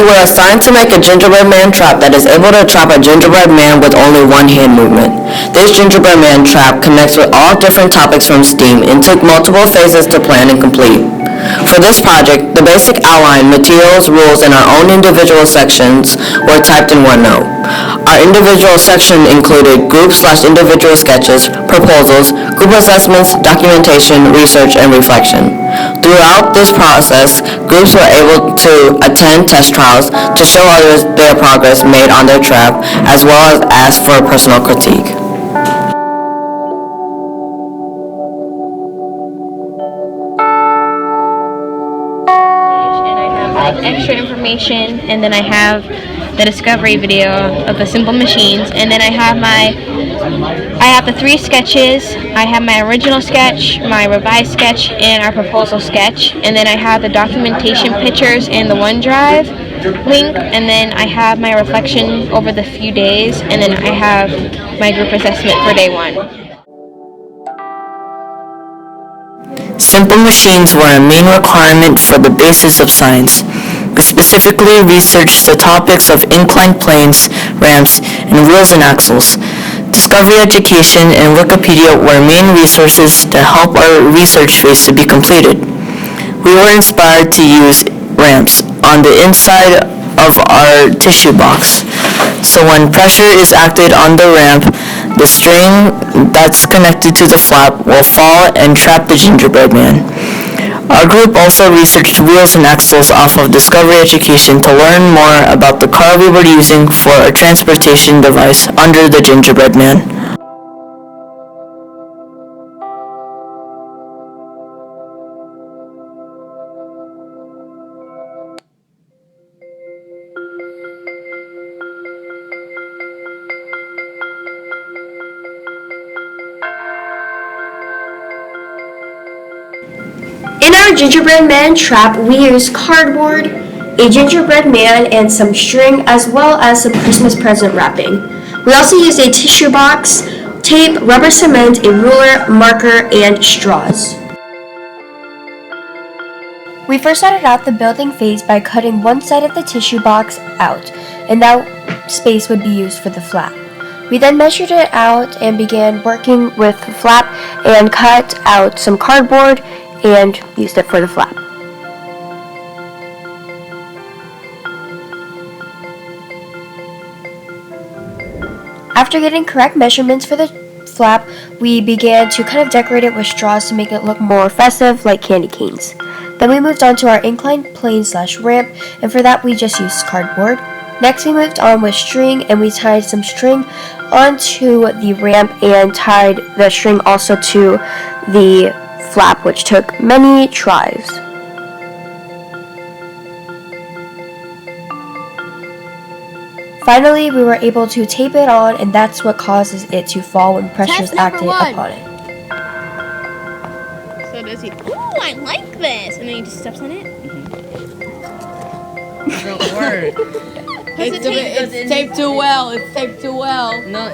were assigned to make a gingerbread man trap that is able to trap a gingerbread man with only one hand movement. This gingerbread man trap connects with all different topics from STEAM and took multiple phases to plan and complete. For this project, the basic outline, materials, rules, and our own individual sections were typed in OneNote. Our individual section included group/individual sketches, proposals, group assessments, documentation, research, and reflection. Throughout this process, groups were able to attend test trials to show others their progress made on their trap, as well as ask for personal critique. Extra information, and then I have the discovery video of the simple machines, and then I have the 3 sketches. I have my original sketch, my revised sketch, and our proposal sketch, and then I have the documentation pictures in the OneDrive link, and then I have my reflection over the few days, and then I have my group assessment for day 1. Simple machines were a main requirement for the basis of science. We specifically researched the topics of inclined planes, ramps, and wheels and axles. Discovery Education and Wikipedia were main resources to help our research phase to be completed. We were inspired to use ramps on the inside of our tissue box. So when pressure is acted on the ramp, the string that's connected to the flap will fall and trap the gingerbread man. Our group also researched wheels and axles off of Discovery Education to learn more about the car we were using for a transportation device under the gingerbread man. In our gingerbread man trap, we used cardboard, a gingerbread man, and some string, as well as some Christmas present wrapping. We also used a tissue box, tape, rubber cement, a ruler, marker, and straws. We first started out the building phase by cutting one side of the tissue box out, and that space would be used for the flap. We then measured it out and began working with the flap and cut out some cardboard and used it for the flap. After getting correct measurements for the flap, we began to kind of decorate it with straws to make it look more festive, like candy canes. Then we moved on to our inclined plane/ramp, and for that we just used cardboard. Next we moved on with string, and we tied some string onto the ramp and tied the string also to the flap, which took many tries. Finally, we were able to tape it on, and that's what causes it to fall when pressure is acted upon it. So does he? Oh, I like this, and then he just steps on it. Don't work. It's taped too well. It's taped too well. No,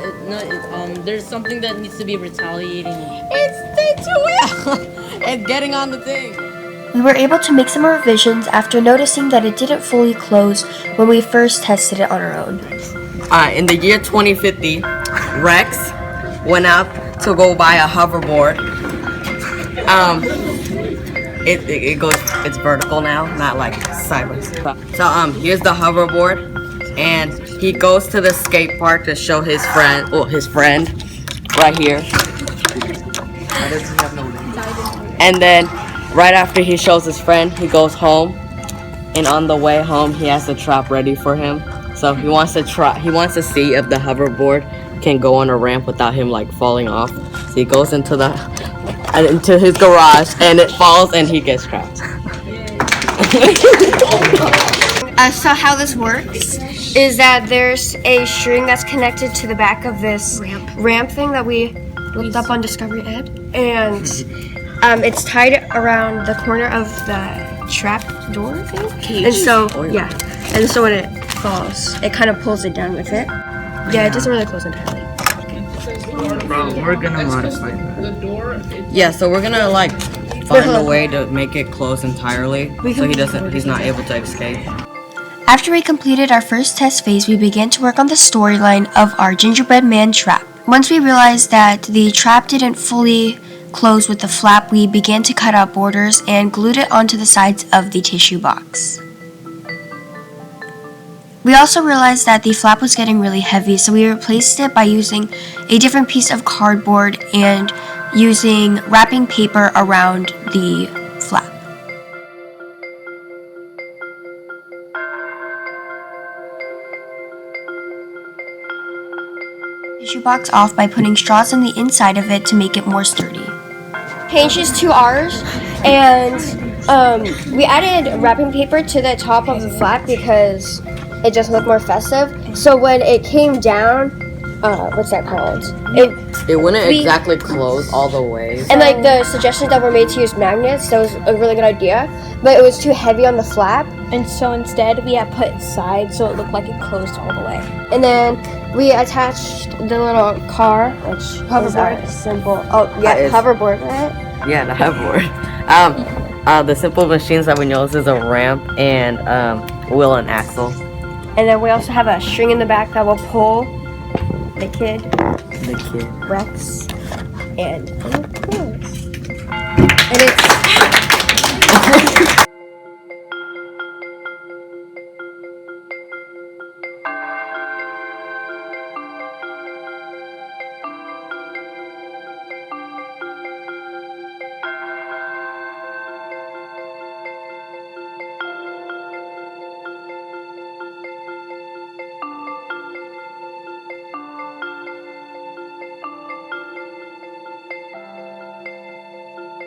there's something that needs to be retaliating. It's taped too well. It's getting on the thing. We were able to make some revisions after noticing that it didn't fully close when we first tested it on our own. In the year 2050, Rex went out to go buy a hoverboard. It's vertical now, not like sideways. So here's the hoverboard. And he goes to the skate park to show his friend, right here. And then right after he shows his friend, he goes home. And on the way home, he has the trap ready for him. So he wants to see if the hoverboard can go on a ramp without him like falling off. So he goes into his garage, and it falls, and he gets trapped. So how this works is that there's a string that's connected to the back of this ramp thing that we looked up on Discovery Ed, and it's tied around the corner of the trap door thing. And so when it falls, it kind of pulls it down with it. Yeah, it doesn't really close entirely. Bro, we're gonna modify that. Yeah, so we're gonna like find a way to make it close entirely, so he's not able to escape. After we completed our first test phase, we began to work on the storyline of our gingerbread man trap. Once we realized that the trap didn't fully close with the flap, we began to cut out borders and glued it onto the sides of the tissue box. We also realized that the flap was getting really heavy, so we replaced it by using a different piece of cardboard and using wrapping paper around the flap. Tissue box off by putting straws in the inside of it to make it more sturdy. Changes to ours, and we added wrapping paper to the top of the flap because it just looked more festive. So when it came down, what's that called? It wouldn't exactly close all the way. And like the suggestions that were made to use magnets, that was a really good idea, but it was too heavy on the flap. And so instead we had put sides so it looked like it closed all the way. And then we attached the little car, which hoverboard, simple. Oh yeah, hoverboard, right? Yeah, the hoverboard. The simple machines that we noticed is a ramp and wheel and axle. And then we also have a string in the back that will pull the kid, Rex, and it's